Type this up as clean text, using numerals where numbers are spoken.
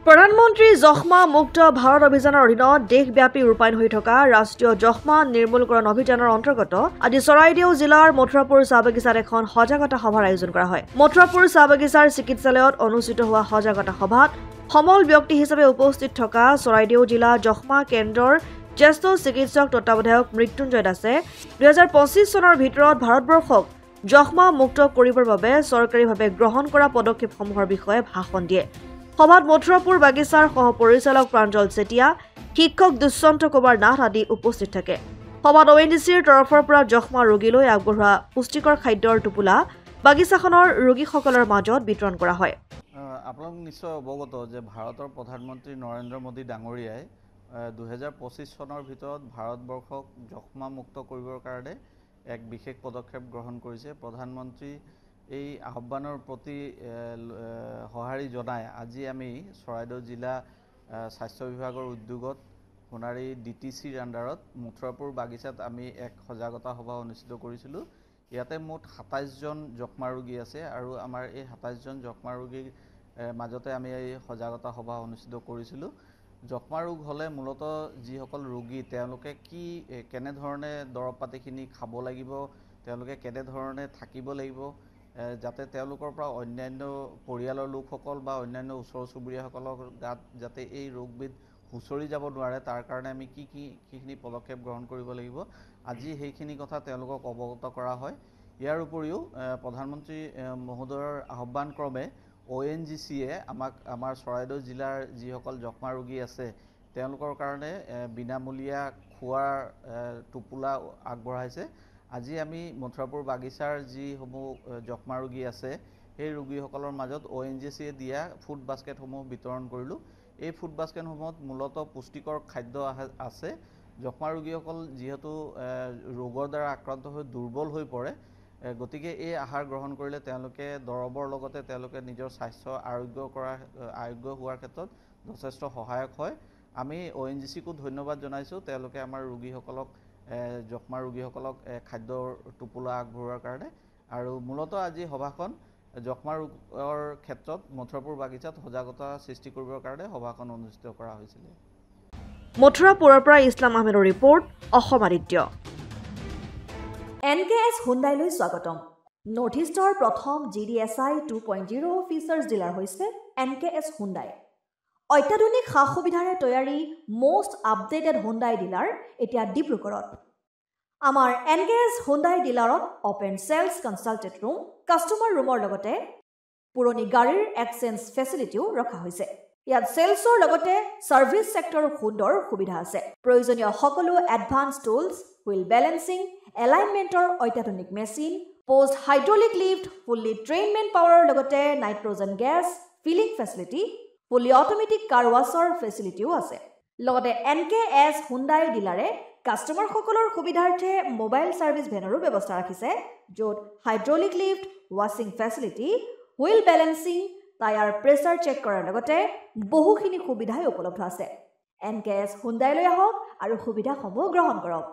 প্ৰধানমন্ত্ৰী যক্ষ্মা মুক্ত ভাৰত অভিযানৰ অধীনত দেশব্যাপী ৰূপায়ণ হৈ থকা ৰাষ্ট্ৰীয় যক্ষ্মা নিৰ্মূলকৰণ অভিযানৰ অন্তৰ্গত আজি চৰাইদেউ জিলাৰ মথুৰাপুৰ চাহ বাগিচাত এখন সজাগতা সভাৰ আয়োজন কৰা হয়। মথুৰাপুৰ চাহ বাগিচাৰ চিকিৎসালয়ত অনুষ্ঠিত হোৱা সজাগতা সভাত সমল ব্যক্তি হিচাপে উপস্থিত থকা চৰাইদেউ জিলা যক্ষ্মা কেন্দ্ৰৰ জ্যেষ্ঠ চিকিৎসক তত্ত্বাৱধায়ক মৃত্যুঞ্জয় দাসে 2025 চনৰ ভিতৰত ভাৰতবৰ্ষক যক্ষ্মা মুক্ত কৰিবৰ বাবে চৰকাৰীভাৱে গ্ৰহণ কৰা পদক্ষেপসমূহৰ বিষয়ে ভাষণ দিয়ে। সভাত মথুৰাপুৰ বাগিচাৰ সহপৰিচালক প্ৰাঞ্জল চেতিয়া, শিক্ষক দুষ্যন্ত কুমাৰ নাথ আদি উপস্থিত থাকে। সভাত ONGCৰ তৰফৰ পৰা যক্ষ্মা ৰোগীলৈ আগবঢ়োৱা পুষ্টিকৰ খাদ্যৰ টোপোলা বাগিচাখনৰ ৰোগীসকলৰ মাজত বিতৰণ কৰা হয়। আপোনালোক নিশ্চয় অৱগত যে ভাৰতৰ প্ৰধানমন্ত্ৰী নৰেন্দ্ৰ মোদী ডাঙৰীয়াই 2025 চনৰ ভিতৰত ভাৰতবৰ্ষক যক্ষ্মা মুক্ত কৰিবৰ কাৰণে এক বিশেষ পদক্ষেপ গ্ৰহণ কৰিছে। প্ৰধানমন্ত্ৰী এই আহ্বানৰ প্ৰতি সঁহাৰি জনাই আজি আমি চৰাইদেউ জিলা স্বাস্থ্য বিভাগৰ উদ্যোগত সোণাৰী DTCৰ আণ্ডাৰত মথুৰাপুৰ বাগিচাত আমি এক সজাগতা সভা অনুষ্ঠিত কৰিছিলোঁ। ইয়াতে মুঠ 27 জন যক্ষ্মা ৰোগী আছে আৰু আমাৰ এই 27 জন যক্ষ্মা ৰোগীৰ মাজতে আমি এই সজাগতা সভা অনুষ্ঠিত কৰিছিলোঁ। যক্ষ্মা ৰোগ হ'লে মূলতঃ যিসকল ৰোগী তেওঁলোকে কেনেধৰণে দৰৱ পাতিখিনি খাব লাগিব, তেওঁলোকে কেনেধৰণে থাকিব লাগিব যাতে তেওঁলোকৰ পৰা অন্যান্য পৰিয়ালৰ লোকসকল বা অন্যান্য ওচৰ চুবুৰীয়াসকলৰ গাত যাতে এই ৰোগবিধ হুঁচৰি যাব নোৱাৰে, তাৰ কাৰণে আমি কিখিনি পদক্ষেপ গ্ৰহণ কৰিব লাগিব, আজি সেইখিনি কথা তেওঁলোকক অৱগত কৰা হয়। ইয়াৰ উপৰিও প্ৰধানমন্ত্ৰী মহোদয়ৰ আহ্বান ক্ৰমে ONGCয়ে আমাৰ চৰাইদেউ জিলাৰ যিসকল যক্ষ্মা ৰোগী আছে তেওঁলোকৰ কাৰণে বিনামূলীয়া খোৱাৰ টোপোলা আগবঢ়াইছে। আজি আমি মথুৰাপুৰ বাগিচাৰ যিসমূহ যক্ষ্মা ৰোগী আছে সেই ৰোগীসকলৰ মাজত ONGCয়ে দিয়া ফুড বাস্কেটসমূহ বিতৰণ কৰিলোঁ। এই ফুড বাস্কেটসমূহত মূলতঃ পুষ্টিকৰ খাদ্য আছে। যক্ষ্মা ৰোগীসকল যিহেতু ৰোগৰ দ্বাৰা আক্ৰান্ত হৈ দুৰ্বল হৈ পৰে, গতিকে এই আহাৰ গ্ৰহণ কৰিলে তেওঁলোকে দৰৱৰ লগতে তেওঁলোকে নিজৰ স্বাস্থ্য আৰোগ্য হোৱাৰ ক্ষেত্ৰত যথেষ্ট সহায়ক হয়। আমি ONGCকো ধন্যবাদ জনাইছোঁ, তেওঁলোকে আমাৰ ৰোগীসকলক যক্ষ্মা ৰোগীসকলক খাদ্যৰ টোপোলা আগবঢ়োৱাৰ কাৰণে। আৰু মূলতঃ আজি সভাখন যক্ষ্মা ৰোগৰ ক্ষেত্ৰত মথুৰাপুৰ বাগিচাত সজাগতা সৃষ্টি কৰিবৰ কাৰণে সভাখন অনুষ্ঠিত কৰা হৈছিল। মথুৰাপুৰৰ পৰা ইছলাম আহমেদৰ ৰিপৰ্ট, অসম আদিত্য। NKS হুণ্ডাইলৈ স্বাগতম। নৰ্থ ইষ্টৰ প্ৰথম GDSI 2.0 ফিচাৰ্ছ ডিলাৰ হৈছে NKS হুণ্ডাই। অত্যাধুনিক সা সুবিধাৰে তৈয়াৰী মষ্ট আপডেটেড হুণ্ডাই ডিলাৰ এতিয়া ডিব্ৰুগড়ত। আমাৰ NKS হুণ্ডাই ডিলাৰত open sales consulted room, customer ৰুমৰ লগতে পুৰণি গাড়ীৰ এক্সচেঞ্জ ফেচিলিটিও ৰখা হৈছে। ইয়াত চেলছৰ লগতে ছাৰ্ভিচ ছেক্টৰৰ সুন্দৰ সুবিধা আছে। প্ৰয়োজনীয় সকলো এডভান্স টুলছ, হুইল বেলেন্সিং, এলাইনমেণ্টৰ অত্যাধুনিক machine, post hydraulic lift, fully train men পাৱাৰৰ লগতে nitrogen gas filling facility, fully automatic car washer ফেচিলিটিও আছে। লগতে NKS হুণ্ডাই ডিলাৰে কাষ্টমাৰসকলৰ সুবিধাৰ্থে মোবাইল ছাৰ্ভিচ ভেনৰো ব্যৱস্থা ৰাখিছে, য'ত হাইড্ৰলিক লিফ্ট, ৱাছিং facility, wheel balancing, tyre pressure check কৰাৰ লগতে বহুখিনি সুবিধাই উপলব্ধ আছে। NKS হুণ্ডাইলৈ আহক আৰু সুবিধাসমূহ গ্ৰহণ কৰক।